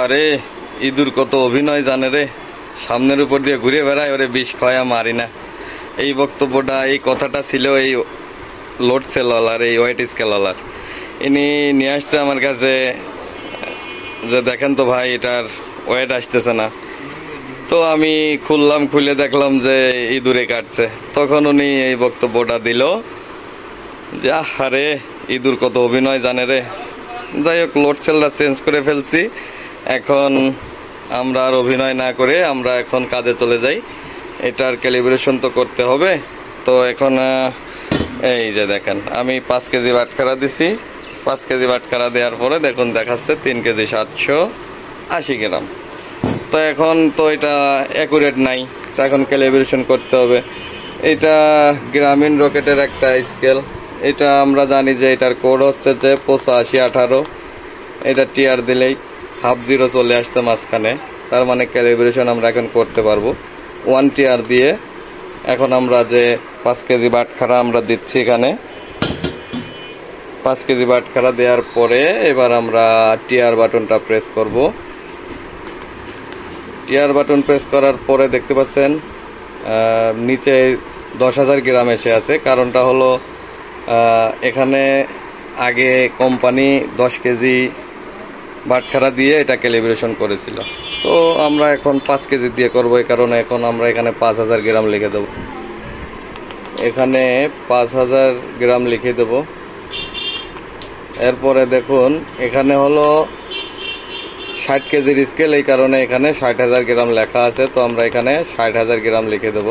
আরে ইঁদুর কত অভিনয় জানে রে, সামনের উপর দিয়ে ঘুরে বেড়ায়, ওরে বিষ খয়া মারি না। এই বক্তব্যটা, এই কথাটা ছিল এই লোড সেলওয়ালার, এই ওয়েট স্কেলওয়ালার। ইনি নিয়ে আসছে আমার কাছে যে দেখেন তো ভাই এটার ওয়েট আসতেছে না। তো আমি খুললাম, খুলে দেখলাম যে ইঁদুরে কাটছে। তখন উনি এই বক্তব্যটা দিল যে আরে ইঁদুর কত অভিনয় জানে রে। যাই হোক, লোড সেলটা চেঞ্জ করে ফেলছি। এখন আমরা আর অভিনয় না করে আমরা এখন কাজে চলে যাই। এটার ক্যালিব্রেশন তো করতে হবে। তো এখন এই যে দেখেন, আমি 5 কেজি বাটখারা দিছি। 5 কেজি বাটখারা দেওয়ার পরে দেখুন দেখাচ্ছে 3 কেজি 780 গ্রাম। তো এখন তো এটা অ্যাকুরেট নাই, তো এখন ক্যালিব্রেশন করতে হবে। এটা গ্রামীণ রকেটের একটা স্কেল। এটা আমরা জানি যে এটার কোড হচ্ছে যে 8518। এটা টিআর দিলেই 0.5 চলে আসছে মাঝখানে, তার মানে ক্যালিব্রেশন আমরা এখন করতে পারবো 1 টিআর দিয়ে। এখন আমরা যে 5 কেজি বাটখারা আমরা দিচ্ছি এখানে, 5 কেজি বাটখারা দেওয়ার পরে এবার আমরা টিআর বাটনটা প্রেস করব। টিআর বাটন প্রেস করার পরে দেখতে পাচ্ছেন নিচে 10,000 গ্রাম এসে আছে। কারণটা হলো এখানে আগে কোম্পানি 10 কেজি বাটখারা দিয়ে এটা ক্যালিব্রেশন করেছিল। তো আমরা এখন 5 কেজি দিয়ে করবো, এই কারণে এখন আমরা এখানে 5,000 গ্রাম লিখে দেব। এখানে 5,000 গ্রাম লিখে দেব। এরপরে দেখুন এখানে হলো 60 কেজির স্কেল, এই কারণে এখানে 60,000 গ্রাম লেখা আছে। তো আমরা এখানে 60,000 গ্রাম লিখে দেব।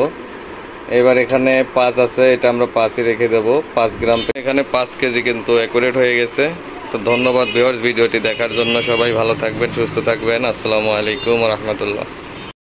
এবার এখানে 5 আছে, এটা আমরা 5ই রেখে দেব। 5 গ্রাম এখানে 5 কেজি কিন্তু অ্যাকুরেট হয়ে গেছে। তো ধন্যবাদ ভিউয়ার্স ভিডিওটি দেখার জন্য। সবাই ভালো থাকবেন, সুস্থ থাকবেন। আসসালামু আলাইকুম ওয়া রাহমাতুল্লাহ।